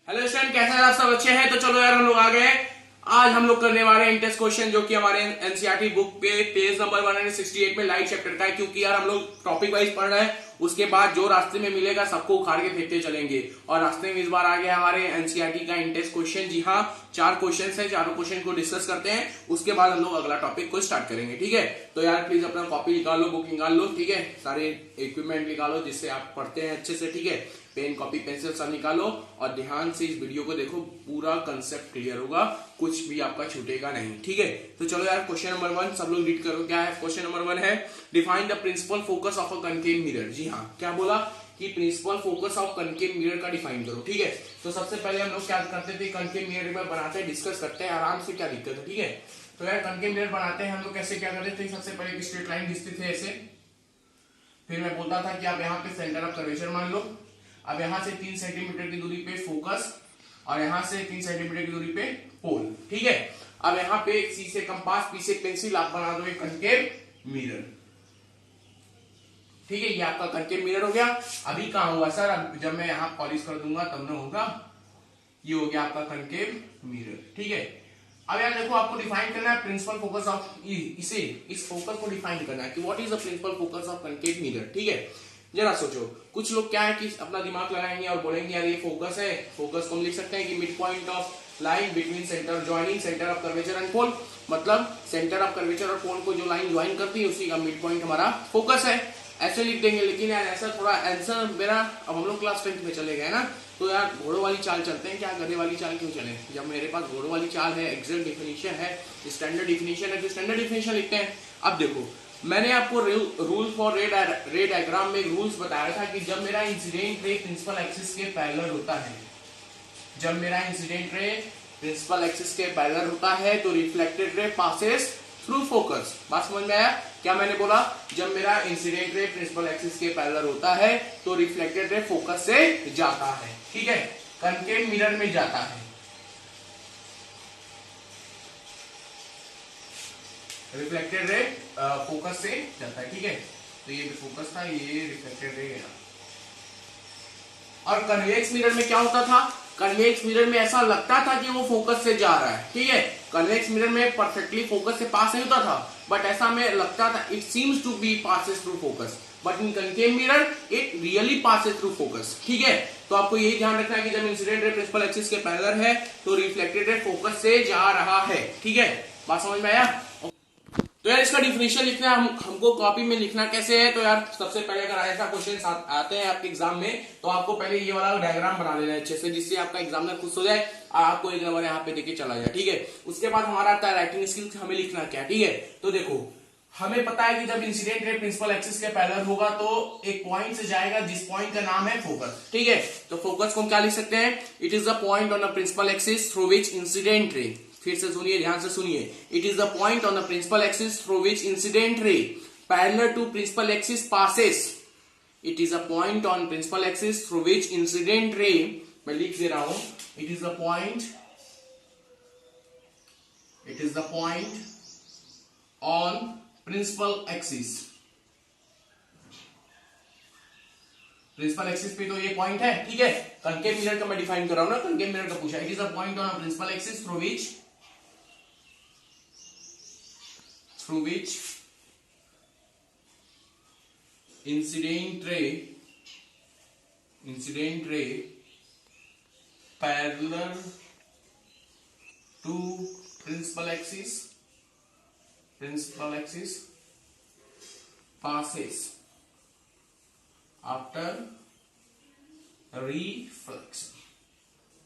Hello student, कैसे हैं आप सब? अच्छे हैं? तो चलो यार हम लोग आ गए। आज हम लोग करने वाले हैं इंटेंस क्वेश्चन जो कि हमारे एनसीईआरटी बुक पे पेज नंबर 168 में लाइट चैप्टर का है। क्योंकि यार हम लोग टॉपिक वाइज पढ़ रहे हैं, उसके बाद जो रास्ते में मिलेगा सबको उखाड़ के फेंकते चलेंगे। और रास्ते में इस बार आ गया हमारे एनसीईआरटी का इंटेंस क्वेश्चन। जी हाँ, 4 क्वेश्चन है, चारों क्वेश्चन को डिस्कस करते हैं, उसके बाद हम लोग अगला टॉपिक को स्टार्ट करेंगे। ठीक है, तो यार प्लीज अपना कॉपी निकाल लो, बुक निकाल लो। ठीक है, सारे इक्विपमेंट निकालो जिससे आप पढ़ते हैं अच्छे से। ठीक है, पेन कॉपी पेंसिल सब निकालो और ध्यान से इस वीडियो को देखो, पूरा कंसेप्ट क्लियर होगा, कुछ भी आपका छूटेगा नहीं। ठीक है, तो चलो यार क्वेश्चन नंबर 1 सब लोग रीड करो। क्या है क्वेश्चन नंबर 1 है, define the principal focus of a concave mirror. जी हाँ, क्या बोला कि principal focus of concave mirror का डिफाइन करो। ठीक है, तो सबसे पहले हम लोग क्या करते थे, कनकेव मिरर बनाते हैं, डिस्कस करते हैं आराम से, क्या दिक्कत है। ठीक है, तो यार कनकेव मिरर बनाते हैं हम लोग कैसे, क्या करते थे, सबसे पहले एक स्ट्रेट लाइन खींचते थे ऐसे। फिर मैं बोलता था कि आप यहाँ पे सेंटर ऑफ कर्वेचर मान लो। अब यहां से 3 सेंटीमीटर की दूरी पे फोकस और यहां से 3 सेंटीमीटर की दूरी पे पोल। ठीक है, अब यहां पे सी से कंपास, पी से पेंसिल, आप बना दो एक कनकेव मिरर। ठीक है, ये आपका कनकेव मिरर हो गया। अभी कहां हुआ सर? अब जब मैं यहां पॉलिश कर दूंगा तब ना होगा। ये हो गया आपका कनकेव मिरर। ठीक है, अब यार देखो, आपको डिफाइन करना है प्रिंसिपल फोकस ऑफ, इस फोकस को डिफाइन करना है कि what is the principal focus of concave mirror. ठीक है, जरा सोचो, कुछ लोग क्या है कि अपना दिमाग लगाएंगे और बोलेंगे यार ये फोकस है। फोकस को हम लिख सकते हैं कि mid point of line between centre joining centre of curvature and pole. मतलब सेंटर ऑफ कर्वेचर और पोल को जो लाइन ज्वाइन करती है उसी का मिड पॉइंट हमारा फोकस है, ऐसे लिख देंगे। लेकिन यार ऐसा थोड़ा आंसर मेरा, अब हम लोग क्लास 10th में चले गए ना, तो यार घोड़ों वाली चाल चलते हैं, क्या गधे वाली चाल क्यों चले? जब मेरे पास घोड़ों वाली चाल है, एग्जैक्ट डिफिनीशन है, स्टैंडर्ड डिफिनीशन है, तो स्टैंडर्ड डिफिनीशन लिखते हैं। अब देखो, मैंने आपको रूल फॉर रे डायग्राम में रूल्स बताया था कि जब मेरा इंसिडेंट रे प्रिंसिपल एक्सिस के पैरेलल होता है, जब मेरा इंसिडेंट रे प्रिंसिपल एक्सिस के पैरेलल होता है तो reflected ray passes through focus. बात समझ में आया? क्या मैंने बोला? जब मेरा इंसिडेंट रे प्रिंसिपल एक्सिस के पैरेलल होता है तो रिफ्लेक्टेड रे फोकस से जाता है। ठीक है, कनकेव मिरर में जाता है, रिफ्लेक्टेड रे फोकस से जाता है। ठीक है, तो ये फोकस था, ये रिफ्लेक्टेड रे गया। और कन्वेक्स मिरर में क्या होता था? कन्वेक्स मिरर में ऐसा लगता था कि वो फोकस से जा रहा है। ठीक है, कन्वेक्स मिरर में परफेक्टली फोकस से पास नहीं होता था, बट ऐसा में लगता था, it seems to be passes through focus, but in concave mirror it really passes through focus. ठीक है, तो आपको यही ध्यान रखना है कि जब इंसिडेंट रे प्रिंसिपल एक्सिस के पैरेलल है तो रिफ्लेक्टेड रे फोकस से जा रहा है। ठीक है, बात समझ में आया? तो यार इसका डिफिनेशन लिखना हमको कॉपी में लिखना कैसे है? तो यार सबसे पहले अगर ऐसा क्वेश्चन आते हैं आपके एग्जाम में तो आपको पहले ये वाला डायग्राम बना लेना है अच्छे से, जिससे आपका एग्जामिनर खुश हो जाए, आपको एक नंबर यहाँ पे देके चला जाए। ठीक है, उसके बाद हमारा आता है राइटिंग स्किल्स, हमें लिखना क्या। ठीक है, तो देखो, हमें पता है कि जब इंसिडेंट रे प्रिंसिपल एक्सिस के पैरेलल होगा तो एक पॉइंट से जाएगा जिस पॉइंट का नाम है फोकस। ठीक है, तो फोकस को हम क्या लिख सकते हैं? It is the point on the principal axis through which incident ray, फिर से सुनिए, ध्यान से सुनिए, it is the point on the principal axis through which incident ray parallel to principal axis passes. It is a point on principal axis through which incident ray, मैं लिख दे रहा हूं, it is the point, it is the point on principal axis, principal axis पे तो ये point है। ठीक है, कनकेव मिरर का मैं डिफाइन कर रहा हूं ना, कनकेव मिरर का पूछा, it is a point on principal axis through which incident ray parallel to principal axis passes after reflection।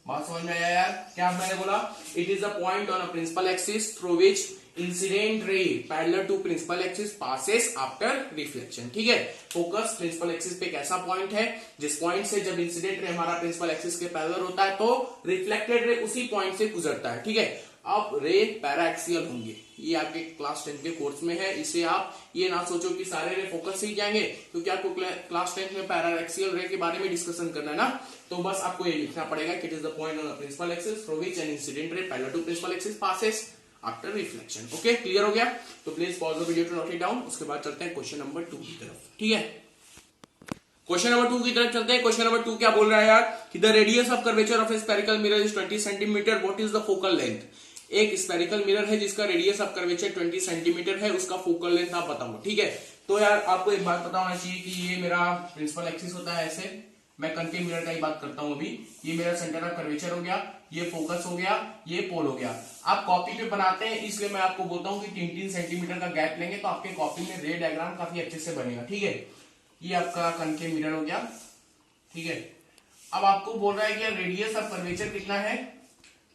बात समझ में आया यार? क्या मैंने बोला? It is a point on a principal axis through which incident ray parallel to principal axis passes after reflection. ठीक है, फोकस प्रिंसिपल एक्सिस पे एक ऐसा पॉइंट है जिस पॉइंट से जब इंसिडेंट रे हमारा प्रिंसिपल एक्सिस के पैरेलल होता है तो रिफ्लेक्टेड रे उसी पॉइंट से गुजरता है। ठीक है, अब रे पैराक्सियल होंगे, ये आपके क्लास 10 के कोर्स में है। इसे आप ये ना सोचो कि सारे रे फोकस से ही जाएंगे, क्योंकि आपको क्लास 10 में पैराक्सियल रे के बारे में डिस्कशन करना है ना, तो बस आपको ये लिखना पड़ेगा कि it is the point on the principal axis through which an incident ray parallel to principal axis passes after reflection. Okay, clear हो गया? तो please pause the video to note it down, उसके बाद चलते हैं क्वेश्चन नंबर 2 की तरफ। ठीक है, क्वेश्चन नंबर 2 की तरफ चलते हैं। क्वेश्चन नंबर 2 क्या बोल रहा है यार कि the radius of curvature of A spherical mirror is 20 centimetre, what is the focal length. एक स्फेरिकल मिरर है जिसका रेडियस ऑफ कर्वेचर 20 सेंटीमीटर है, उसका फोकल लेंथ आप बताओ। ठीक है, तो यार आपको एक बात पता होना चाहिए कि ये मेरा प्रिंसिपल एक्सिस होता है, ऐसे मैं कंकेव मिरर का ही बात करता हूं अभी। ये मेरा सेंटर ऑफ कर्वेचर हो गया, ये फोकस हो गया, ये पोल हो गया। आप कॉपी पे बनाते हैं इसलिए मैं आपको बोलता हूं कि 3-3 सेंटीमीटर का गैप लेंगे तो आपके कॉपी में रे डायग्राम काफी अच्छे से बनेगा। ठीक है, ये आपका कंकेव मिरर हो गया। ठीक है, अब आपको बोल रहा है कि रेडियस ऑफ कर्वेचर कितना है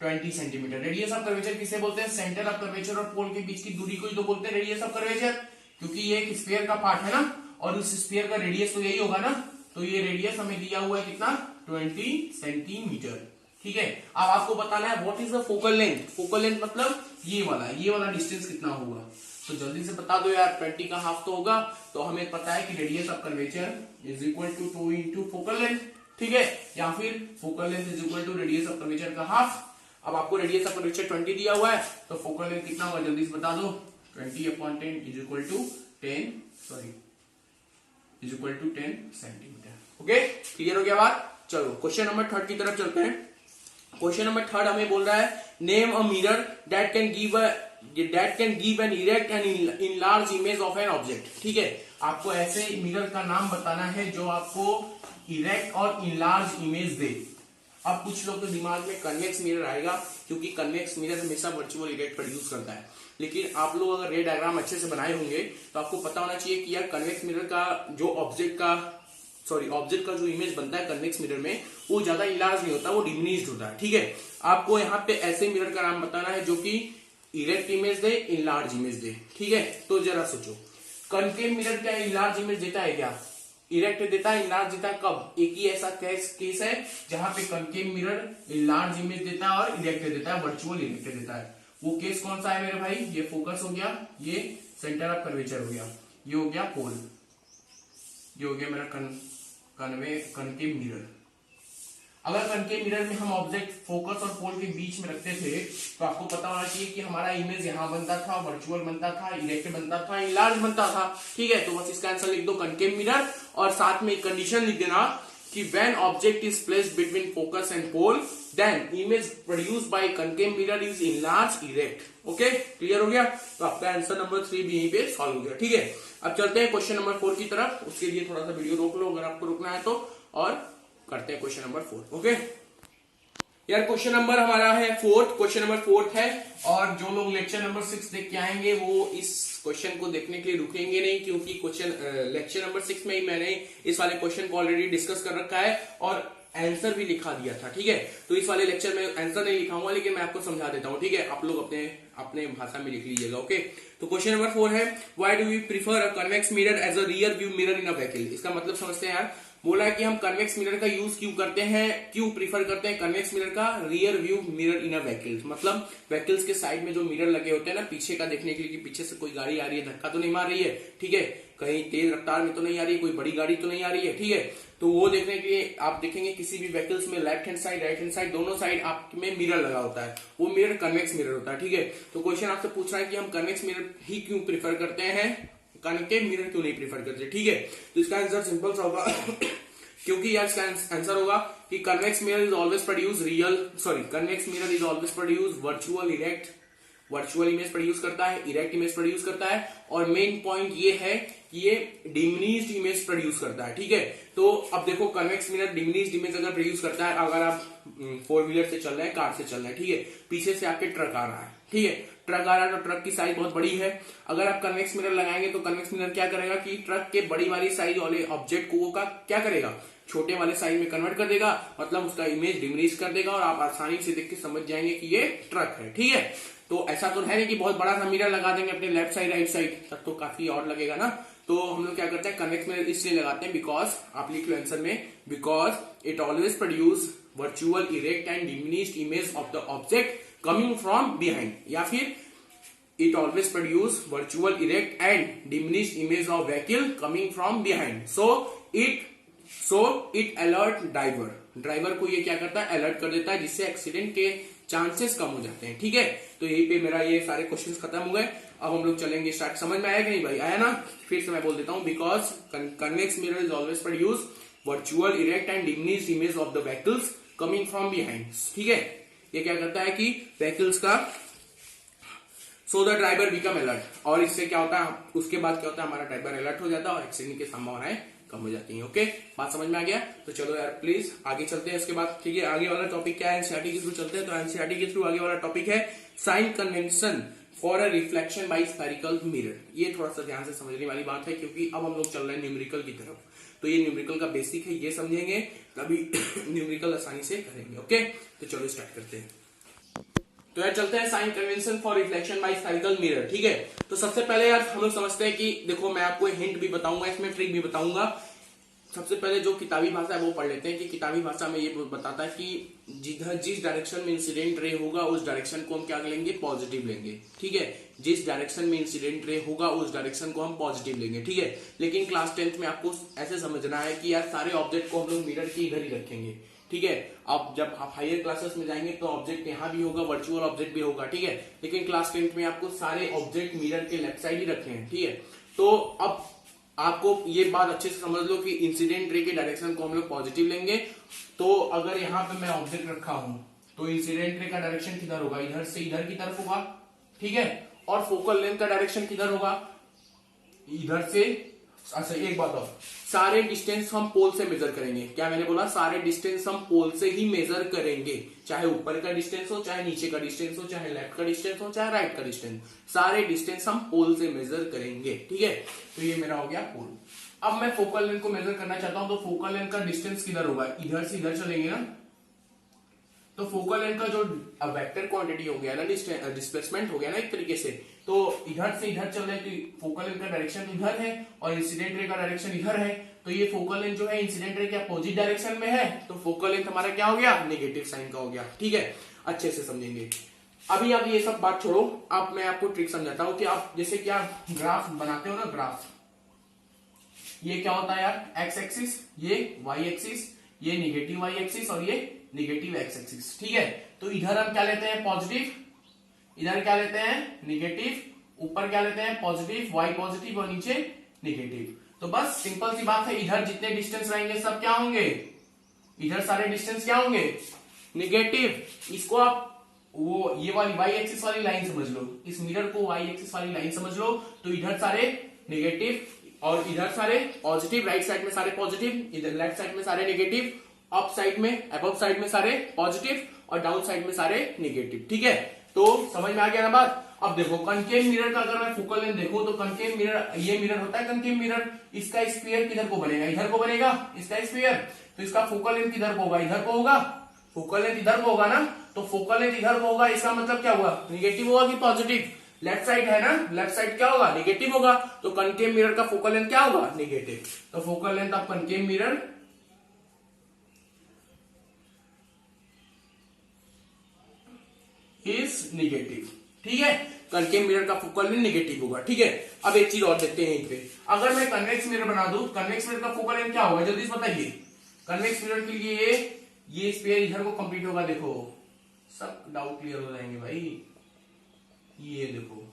20 सेंटीमीटर। रेडियस ऑफ कर्वेचर किसे बोलते हैं, सेंटर ऑफ कर्वेचर और पोल के बीच की दूरी को ही तो बोलते हैं रेडियस ऑफ कर्वेचर, क्योंकि ये एक स्फीयर का पार्ट है ना, और उस स्फीयर का रेडियस तो यही होगा ना। तो ये रेडियस हमें दिया हुआ है कितना 20 सेंटीमीटर। ठीक है, अब आपको बताना है what is the focal length. Focal length मतलब ये वाला डिस्टेंस कितना होगा, तो जल्दी से बता दो यार। 20 का हाफ तो होगा, तो हमें पता है कि radius of curvature is equal to 2 into focal length. ठीक है, या फिर focal length is equal to radius of curvature का हाफ। अब आपको रेडियस ऑफ कर्वेचर 20 दिया हुआ है, तो फोकल लेंथ कितना होगा जल्दी से बता दो। 20/10 is equal to 10 centimetre. Okay, clear हो गया बात। चलो क्वेश्चन नंबर 3 की तरफ चलते हैं। क्वेश्चन नंबर 3 हमें बोल रहा है name a mirror that can give an erect and enlarge image of an object. ठीक है, आपको ऐसे मिरर का नाम बताना है जो आपको इरेक्ट और इनलार्ज इमेज दे। अब कुछ लोग तो दिमाग में कन्वेक्स मिरर आएगा, क्योंकि कन्वेक्स मिरर हमेशा वर्चुअल इरेक्ट प्रोड्यूस करता है। लेकिन आप लोग अगर रे डायग्राम अच्छे से बनाए होंगे तो आपको पता होना चाहिए कि यार कन्वेक्स मिरर का जो ऑब्जेक्ट का जो इमेज बनता है कन्वेक्स मिरर में, वो ज्यादा इनलार्ज नहीं होता, वो डिमिनिश्ड होता है। ठीक है, आपको यहाँ पे ऐसे मिरर का नाम बताना है जो कि इरेक्ट इमेज दे, इनलार्ज इमेज दे। ठीक है, तो जरा सोचो कनकेव मिरर क्या इनलार्ज इमेज देता है क्या, इरेक्ट देता है, इनलार्ज देता है। कब, एक ही ऐसा केस है जहां पे कनकेव मिरर इनलार्ज इमेज देता है और इरेक्ट देता है, वर्चुअल इरेक्ट देता है। वो केस कौन सा है मेरे भाई, ये फोकस हो गया, ये सेंटर ऑफ कर्वेचर हो गया, ये हो गया पोल, ये हो गया मेरा कनकेव मिरर। अगर कनकेव मिरर में हम ऑब्जेक्ट फोकस और पोल के बीच में रखते थे तो आपको पता होना चाहिए कि हमारा इमेज यहां बनता था, वर्चुअल बनता था, इरेक्ट बनता था, इनलार्ज बनता था। ठीक है, तो बस इसका आंसर लिख दो कनकेव मिरर, और साथ में एक कंडीशन लिख देना कि when object is placed between focus and pole then image produced by concave mirror is enlarged erect। Okay, clear हो गया। तो आपका आंसर नंबर 3 भी यहीं पे सॉल्व हो गया। ठीक है, अब चलते हैं क्वेश्चन नंबर 4 की तरफ। उसके लिए थोड़ा सा वीडियो रोक लो अगर आपको रोकना है तो, और करते हैं क्वेश्चन नंबर 4। ओके यार, क्वेश्चन नंबर हमारा है 4, क्वेश्चन नंबर 4 है, और जो लोग लेक्चर नंबर 6 देख के आएंगे वो इस क्वेश्चन को देखने के लिए रुकेंगे नहीं, क्योंकि क्वेश्चन लेक्चर नंबर 6 में ही मैंने इस वाले क्वेश्चन को ऑलरेडी डिस्कस कर रखा है और आंसर भी लिखा दिया था। ठीक है, तो इस वाले लेक्चर में आंसर नहीं लिखाऊंगा, लेकिन मैं आपको समझा देता हूं। ठीक है, आप लोग अपने भाषा में लिख लीजिएगा। ओके, तो क्वेश्चन नंबर 4 है why do we prefer a convex mirror as a rear view mirror in a vehicle. इसका मतलब समझते हैं यार। बोला है कि हम कन्वेक्स मिरर का यूज क्यों करते हैं, क्यों प्रीफर करते हैं कन्वेक्स मिरर का rear view mirror in a vehicle. मतलब व्हीकल्स के साइड में जो मिरर लगे होते हैं ना पीछे का देखने के लिए, कि पीछे से कोई गाड़ी आ रही है, धक्का तो नहीं मार रही है, ठीक है, कहीं तेज रफ्तार में तो नहीं आ रही है, कोई बड़ी गाड़ी तो नहीं आ रही है। ठीक है, तो वो देखने के लिए आप देखेंगे किसी भी व्हीकल्स में left hand side, right hand side, दोनों साइड आप में मिरर लगा होता है, वो मिरर कन्वेक्स मिरर होता है। ठीक है, तो क्वेश्चन आपसे पूछ रहा है कि हम कन्वेक्स मिरर ही क्यों प्रीफर करते हैं, कनकेव मिरर क्यों नहीं प्रीफर करते। ठीक है, तो इसका आंसर सिंपल सा होगा क्योंकि यार इसका आंसर होगा कि convex mirror is always produce convex mirror is always produce virtual erect, virtual image produce करता है, इरेक्ट इमेज प्रोड्यूस करता है, और मेन पॉइंट ये है कि ये डिमिनिश्ड इमेज प्रोड्यूस करता है। ठीक है, तो अब देखो कन्वेक्स मिरर डिमिनिश्ड इमेज अगर प्रोड्यूस करता है, अगर आप 4 व्हीलर से चल रहे हैं, कार से चल रहे हैं, ठीक है, पीछे से आपके ट्रक आ रहा है, ठीक है, ट्रक आ रहा है तो ट्रक की साइज बहुत बड़ी है, अगर आप कन्वेक्स मिरर लगाएंगे तो कन्वेक्स मिरर क्या करेगा कि ट्रक के बड़ी वाली साइज वाले ऑब्जेक्ट को का क्या करेगा, छोटे वाले साइज में कन्वर्ट कर देगा, मतलब उसका इमेज डिमिनिश कर देगा और आप आसानी से देख के समझ जाएंगे कि ये ट्रक है। ठीक है, तो ऐसा तो है नहीं कि बहुत बड़ा सा मिरर लगा देंगे अपने लेफ्ट साइड राइट साइड तक, तो काफी और लगेगा ना। तो हम लोग क्या करते हैं कन्वेक्स मिरर इसलिए लगाते हैं बिकॉज, आप लिख लो आंसर में, because it always produce virtual erect and diminished image of the object coming from behind, या फिर it always produce virtual erect and diminished image of vehicle coming from behind, so it alert driver को ये क्या करता है, alert कर देता है, जिससे एक्सीडेंट के चांसेस कम हो जाते हैं। ठीक है, तो यही पे मेरा ये सारे क्वेश्चंस खत्म हो गए। अब हम लोग चलेंगे स्टार्ट। समझ में आया कि नहीं भाई? आया ना? फिर से मैं बोल देता हूँ, because convex mirror is always produce virtual erect and diminished image of the vehicles coming from behind. ठीक है, ये क्या करता है कि व्हीकल्स का so the driver become alert, और इससे क्या होता है, उसके बाद क्या होता है, हमारा ड्राइवर अलर्ट हो जाता है और एक्सीडेंट की संभावनाएं कम हो जाती है। ओके, बात समझ में आ गया? तो चलो यार प्लीज आगे चलते हैं इसके बाद। ठीक है, आगे वाला टॉपिक क्या है, एनसीईआरटी के थ्रू चलते हैं। तो एनसीईआरटी के थ्रू आगे वाला टॉपिक है sign convention for a reflection by spherical mirror. ये थोड़ा सा ध्यान से समझने वाली बात है, क्योंकि अब हम लोग चल रहे हैं न्यूमेरिकल की तरफ। तो ये न्यूमेरिकल का बेसिक है, ये समझेंगे तभी न्यूमेरिकल आसानी से करेंगे। ओके, तो चलो स्टार्ट करते हैं। तो यार चलते हैं sign convention for reflection by spherical mirror. ठीक है, तो सबसे पहले यार हम लोग समझते हैं कि देखो, मैं आपको हिंट भी बताऊंगा, इसमें ट्रिक भी बताऊंगा। सबसे पहले जो किताबी भाषा है वो पढ़ लेते हैं कि किताबी भाषा में ये बताता है कि जिस डायरेक्शन में इंसिडेंट रे होगा उस डायरेक्शन को हम क्या लेंगे, पॉजिटिव लेंगे। ठीक है, जिस डायरेक्शन में इंसिडेंट रे होगा उस डायरेक्शन को हम पॉजिटिव लेंगे। ठीक है, लेकिन क्लास 10th में आपको ऐसे समझना है कि यार सारे ऑब्जेक्ट को हम लोग मिरर के इधर ही रखेंगे। ठीक है, अब जब आप हायर क्लासेस में जाएंगे तो ऑब्जेक्ट यहाँ भी होगा, वर्चुअल ऑब्जेक्ट भी होगा। ठीक है, लेकिन क्लास 10th में आपको सारे ऑब्जेक्ट मिरर के लेफ्ट साइड ही रखे हैं। ठीक है, तो अब आपको ये बात अच्छे से समझ लो कि इंसिडेंट रे के डायरेक्शन को हम लोग पॉजिटिव लेंगे। तो अगर यहाँ पे मैं ऑब्जेक्ट रखा हूं तो इंसिडेंट रे का डायरेक्शन किधर होगा, इधर से इधर की तरफ होगा। ठीक है, और फोकल लेंथ का डायरेक्शन किधर होगा, इधर से। अच्छा एक बात और, सारे डिस्टेंस हम पोल से मेजर करेंगे। क्या मैंने बोला, सारे डिस्टेंस हम पोल से ही मेजर करेंगे, चाहे ऊपर का डिस्टेंस हो, चाहे नीचे का डिस्टेंस हो, चाहे लेफ्ट का डिस्टेंस हो, चाहे राइट का डिस्टेंस, सारे डिस्टेंस हम पोल से मेजर करेंगे। ठीक है, तो ये मेरा हो गया पोल। अब मैं फोकल लेंथ को मेजर करना चाहता हूं, तो फोकल लेंथ का डिस्टेंस किधर होगा, इधर से इधर चलेंगे ना। तो फोकल लेंथ का जो वेक्टर क्वांटिटी हो गया ना, डिस्प्लेसमेंट हो गया ना एक तरीके से, तो इधर से इधर चल रहे हैं तो फोकल लेंथ का डायरेक्शन इधर है और इंसिडेंट रे का डायरेक्शन इधर है। तो ये फोकल लेंथ जो है इंसिडेंट रे के अपोजिट डायरेक्शन में है, तो फोकल लेंथ हमारा क्या हो गया, नेगेटिव साइन का हो गया। ठीक है, अच्छे से समझेंगे। अभी अब ये सब बात छोड़ो, अब मैं आपको ट्रिक समझाता हूं कि आप जैसे कि आप ग्राफ बनाते हो ना, ग्राफ ये क्या होता है यार, एक्स एक्सिस, ये वाई एक्सिस, ये निगेटिव वाई एक्सिस और ये निगेटिव एक्स एक्सिस। ठीक है, तो इधर हम क्या लेते हैं, पॉजिटिव, इधर क्या लेते हैं, निगेटिव, ऊपर क्या लेते हैं, पॉजिटिव, वाई पॉजिटिव और नीचे निगेटिव। तो बस सिंपल सी बात है, इधर जितने डिस्टेंस रहेंगे सब क्या होंगे, इधर सारे डिस्टेंस क्या होंगे, निगेटिव। इसको आप वो ये वाली वाई एक्सिस वाली लाइन समझ लो, इस मिरर को वाई एक्सिस वाली लाइन समझ लो। तो इधर सारे निगेटिव और इधर सारे पॉजिटिव, राइट साइड में सारे पॉजिटिव, इधर लेफ्ट साइड में सारे निगेटिव, अप साइड में अबव साइड में सारे पॉजिटिव और डाउन साइड में सारे निगेटिव। ठीक है, तो समझ में आ गया ना बात। अब देखो कनकेव मिरर का अगर मैं फोकल लेंथ देखूं तो कनकेव मिरर, ये मिरर होता है कनकेव मिरर, इसका स्फीयर किधर को बनेगा, इधर को बनेगा इसका स्फीयर। तो इसका फोकल लेंथ किधर को होगा, इधर को होगा, फोकल लेंथ इधर को होगा ना। तो फोकल लेंथ इधर को होगा, इसका मतलब क्या हुआ, निगेटिव होगा कि पॉजिटिव, लेफ्ट साइड है ना, लेफ्ट साइड क्या होगा, निगेटिव होगा। तो कनकेव मिरर का फोकल लेंथ क्या होगा, निगेटिव। तो focal length of concave mirror is negative. ठीक है, कनकेव मिरर का फोकल लेंथ निगेटिव होगा। ठीक है, अब एक चीज और देखते हैं यहीं पे, अगर मैं कन्वेक्स मिरर बना दूं, कन्वेक्स मिरर का फोकल लेंथ क्या होगा, जल्दी से बताइए। कन्वेक्स मिरर के लिए ये स्फीयर इधर को कंप्लीट होगा, देखो सब डाउट क्लियर हो जाएंगे भाई। ये देखो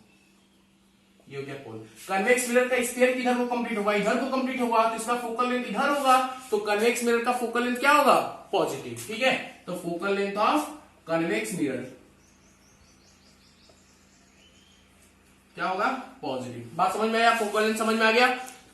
ये हो गया पोल, कन्वेक्स मिरर का स्फीयर किधर को कंप्लीट होगा, इधर को कंप्लीट होगा, तो इसका फोकल लेंथ इधर होगा। तो कन्वेक्स मिरर का फोकल लेंथ क्या होगा, पॉजिटिव। ठीक है, तो focal length of convex mirror क्या होगा, पॉजिटिव। बात समझ में आया, फोकल लेंथ समझ में आ गया।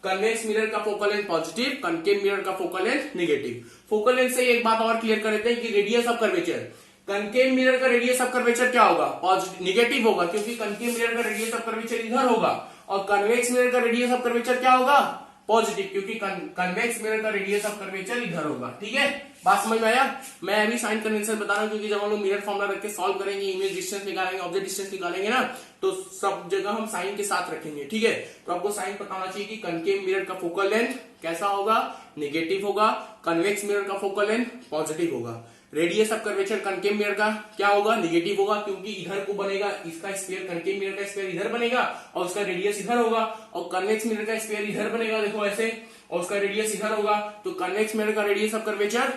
कन्वेक्स मिरर का focal length positive, concave mirror का focal length negative. Focal length से एक बात और क्लियर कर देते हैं कि radius of curvature, concave mirror का रेडियस ऑफ कर्वेचर क्या होगा, पॉजिटिव, निगेटिव होगा, क्योंकि कनकेव मिरर का रेडियस ऑफ कर्वेचर इधर होगा और कन्वेक्स मिरर का रेडियस ऑफ कर्वेचर क्या होगा, पॉजिटिव, क्योंकि कन्वेक्स मिरर का रेडियस ऑफ कर्वेचर इधर होगा। ठीक है, बात समझ में आया। मैं अभी साइन कन्वेंशन बता रहा हूं, क्योंकि जब हम लोग मिरर फॉर्मूला रख के सॉल्व करेंगे, इमेज डिस्टेंस निकालेंगे, ऑब्जेक्ट डिस्टेंस निकालेंगे ना, तो सब जगह हम साइन के साथ रखेंगे। ठीक है, तो आपको साइन पता होना चाहिए कि कनकेव मिरर का फोकल लेंथ कैसा होगा, निगेटिव होगा, कन्वेक्स मिरर का फोकल लेंथ पॉजिटिव होगा। Radius of curvature concave mirror का क्या होगा, निगेटिव होगा, क्योंकि इधर को बनेगा, इसका स्फीयर कनकेव मिरर का स्फीयर इधर बनेगा और उसका रेडियस इधर होगा, और कन्वेक्स मिरर का स्फीयर इधर बनेगा, देखो ऐसे, और उसका रेडियस इधर होगा, तो कन्वेक्स मिरर का रेडियस ऑफ कर्वेचर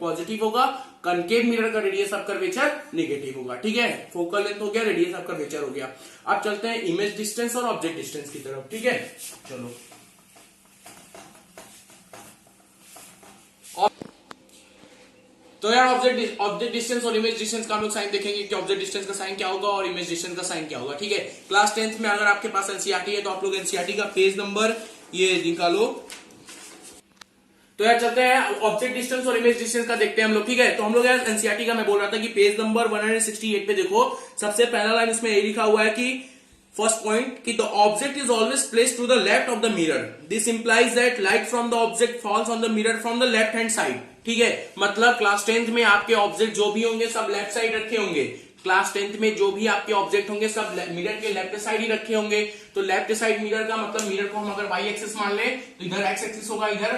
पॉजिटिव होगा, कनकेव मिरर का रेडियस ऑफ कर्वेचर नेगेटिव होगा। ठीक है, फोकल लेंथ हो गया, रेडियस ऑफ कर्वेचर हो गया। अब चलते हैं इमेज डिस्टेंस और ऑब्जेक्ट डिस्टेंस की तरफ। ठीक है, चलो तो यार ऑब्जेक्ट डिस्टेंस और इमेज डिस्टेंस का हम लोग साइन देखेंगे कि ऑब्जेक्ट डिस्टेंस का साइन क्या होगा और इमेज डिस्टेंस का साइन क्या होगा। ठीक है, क्लास 10th में अगर आपके पास एनसीईआरटी है तो आप लोग एनसीईआरटी का पेज नंबर ये निकालो। तो यार चलते हैं ऑब्जेक्ट डिस्टेंस और इमेज डिस्टेंस का देखते हैं हम लोग। ठीक है, तो हम लोग यार एनसीईआरटी का मैं बोल रहा था कि पेज नंबर 168 पे देखो, सबसे पहला लाइन उसमें ये लिखा हुआ है कि फर्स्ट पॉइंट कि the object is always placed to the left of the mirror, this implies that light from the object falls on the mirror from the left hand side. ठीक है, मतलब क्लास 10th में आपके object जो भी होंगे सब लेफ्ट साइड रखे होंगे। क्लास 10th में जो भी आपके ऑब्जेक्ट होंगे सब मिरर के लेफ्ट साइड ही रखे होंगे। तो लेफ्ट साइड मिरर का मतलब मिरर को हम अगर वाई एक्सिस मान ले तो इधर एक्स एक्सिस होगा, इधर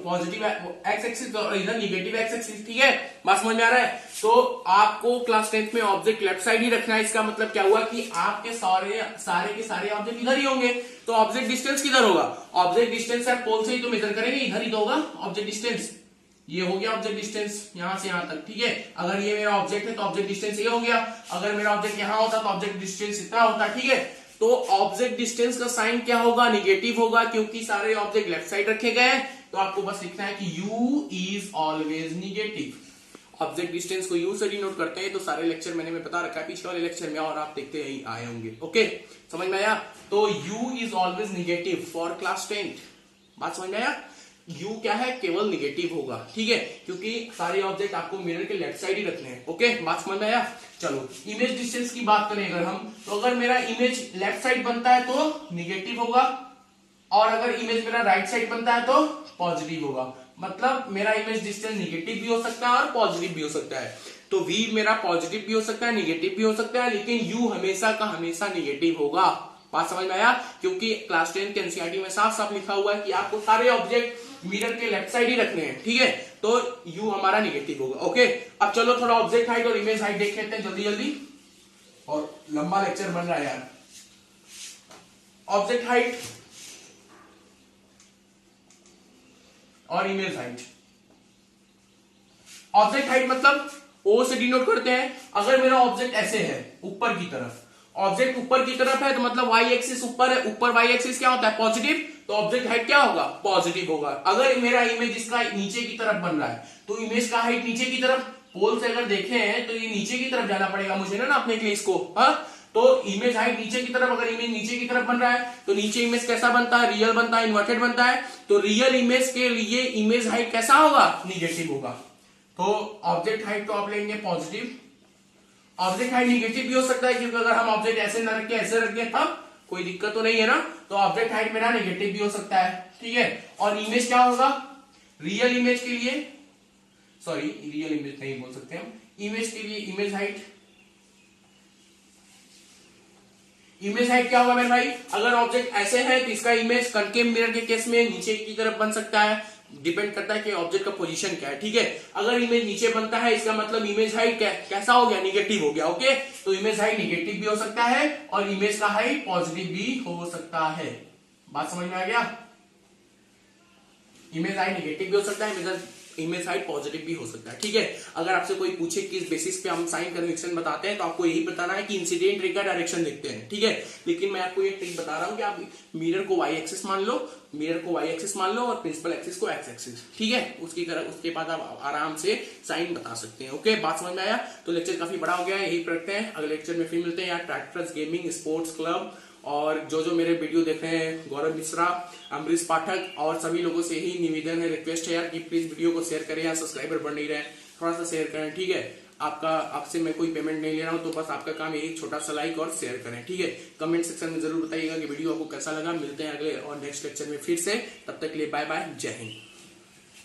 पॉजिटिव एक्स एक्सिस और इधर निगेटिव एक्स एक्सिस। ठीक है, बात समझ में आ रहा है? तो आपको क्लास 10th में ऑब्जेक्ट लेफ्ट साइड ही रखना है। इसका मतलब क्या हुआ कि आपके सारे के सारे ऑब्जेक्ट इधर ही होंगे। तो ऑब्जेक्ट डिस्टेंस किधर होगा? ऑब्जेक्ट डिस्टेंस है पोल से ही तो मेजर करेंगे, इधर ही तो होगा ऑब्जेक्ट डिस्टेंस। ये हो गया ऑब्जेक्ट डिस्टेंस यहां से यहां तक। ठीक है, अगर ये मेरा ऑब्जेक्ट है तो ऑब्जेक्ट डिस्टेंस ये हो गया, अगर मेरा ऑब्जेक्ट यहां होता तो ऑब्जेक्ट डिस्टेंस इतना होता। ठीक है, तो ऑब्जेक्ट डिस्टेंस का साइन क्या होगा? निगेटिव होगा, क्योंकि सारे ऑब्जेक्ट लेफ्ट साइड रखे गए हैं। तो आपको बस लिखना है कि u is always negative. Object distance को u से डिनोट करते हैं, तो सारे लेक्चर मैंने बता रखा है पिछले वाले लेक्चर में और आप देखते ही आए होंगे। ओके, समझ में आया? तो u is always negative for class 10th। बात समझ में आया? u क्या है? केवल निगेटिव होगा। ठीक है, क्योंकि सारे ऑब्जेक्ट आपको मिरर के लेफ्ट साइड ही रखने हैं। ओके, बात समझ में आया? चलो इमेज डिस्टेंस की बात करें अगर हम, तो अगर मेरा इमेज लेफ्ट साइड बनता है तो निगेटिव होगा, और अगर इमेज मेरा राइट साइड बनता है तो पॉजिटिव होगा। मतलब मेरा इमेज डिस्टेंस निगेटिव भी हो सकता है और पॉजिटिव भी हो सकता है। तो v मेरा पॉजिटिव भी हो सकता है, निगेटिव भी हो सकता है, लेकिन u हमेशा का हमेशा निगेटिव होगा। बात समझ में आया? क्योंकि क्लास 10 के एनसीईआरटी में साफ साफ लिखा हुआ है कि आपको सारे ऑब्जेक्ट मिरर के लेफ्ट साइड ही रखने हैं। ठीक है, तो u हमारा निगेटिव होगा। ओके, अब चलो थोड़ा ऑब्जेक्ट हाइट और इमेज हाइट देख लेते हैं जल्दी जल्दी, और लंबा लेक्चर बन रहा है यार। ऑब्जेक्ट हाइट और इमेज हाइट। ऑब्जेक्ट हाइट मतलब O से डिनोट करते हैं। अगर मेरा ऑब्जेक्ट ऐसे है ऊपर की तरफ, ऑब्जेक्ट ऊपर की तरफ है तो मतलब वाई एक्सिस ऊपर है, ऊपर वाई एक्सिस क्या होता है? पॉजिटिव। तो ऑब्जेक्ट हाइट क्या होगा? पॉजिटिव होगा। अगर मेरा इमेज इसका नीचे की तरफ बन रहा है तो इमेज का हाइट नीचे की तरफ, पोल से अगर देखे हैं तो ये नीचे की तरफ जाना पड़ेगा मुझे ना अपने केस को। हाँ, तो इमेज हाइट नीचे की तरफ, अगर इमेज नीचे की तरफ बन रहा है तो नीचे इमेज कैसा बनता है? रियल बनता है, इन्वर्टेड बनता है। तो रियल इमेज के लिए इमेज हाइट कैसा होगा? निगेटिव होगा। तो ऑब्जेक्ट हाइट तो आप लेंगे पॉजिटिव। ऑब्जेक्ट हाइट निगेटिव भी हो सकता है, क्योंकि अगर हम ऑब्जेक्ट ऐसे न रख के ऐसे रख दें तब कोई दिक्कत तो नहीं है ना। तो ऑब्जेक्ट हाइट मेरा निगेटिव भी हो सकता है। ठीक है, और इमेज क्या होगा? रियल इमेज के लिए, सॉरी रियल इमेज नहीं बोल सकते हम, इमेज के लिए इमेज हाइट, इमेज हाइट क्या होगा मेरे भाई? अगर ऑब्जेक्ट ऐसे है तो इसका इमेज कनकेव मिरर के केस में नीचे की तरफ बन सकता है, डिपेंड करता है कि ऑब्जेक्ट का पोजीशन क्या है। ठीक है, अगर इमेज नीचे बनता है इसका मतलब इमेज हाइट कैसा हो गया? निगेटिव हो गया। ओके, तो इमेज हाइट निगेटिव भी हो सकता है और इमेज का हाइट पॉजिटिव भी हो सकता है। बात समझ में आ गया? इमेज हाइट निगेटिव भी हो सकता है, इमेज हाइट पॉजिटिव भी हो सकता है। ठीक है, अगर आपसे कोई पूछे किस बेसिस पे हम साइन कन्वेक्शन बताते हैं तो आपको यही बताना है कि इंसिडेंट रे का डायरेक्शन देखते हैं। ठीक है, लेकिन मैं आपको ये ट्रिक बता रहा हूं कि आप मिरर को वाई एक्सिस मान लो, मिरर को वाई एक्सिस मान लो और प्रिंसिपल एक्सिस को एक्स एक्सिस। ठीक है, उसके बाद आप आराम से साइन बता सकते हैं। ओके, बात समझ में आया? तो लेक्चर काफी बड़ा हो गया है, यही रखते हैं, अगले लेक्चर में फिर मिलते हैं यार। ट्रैक्टर्स गेमिंग स्पोर्ट्स क्लब और जो मेरे वीडियो देख रहे हैं, गौरव मिश्रा, अमरीश पाठक और सभी लोगों से ही निवेदन है, रिक्वेस्ट है यार कि प्लीज वीडियो को शेयर करें। यार सब्सक्राइबर बढ़ नहीं रहे, थोड़ा सा शेयर करें। ठीक है, आपसे मैं कोई पेमेंट नहीं ले रहा हूं, तो बस आपका काम यही छोटा सा लाइक और शेयर करें। ठीक है, कमेंट सेक्शन में जरूर बताइएगा कि वीडियो आपको कैसा लगा। मिलते हैं अगले और नेक्स्ट लेक्चर में फिर से, तब तक के लिए बाय बाय, जय हिंद।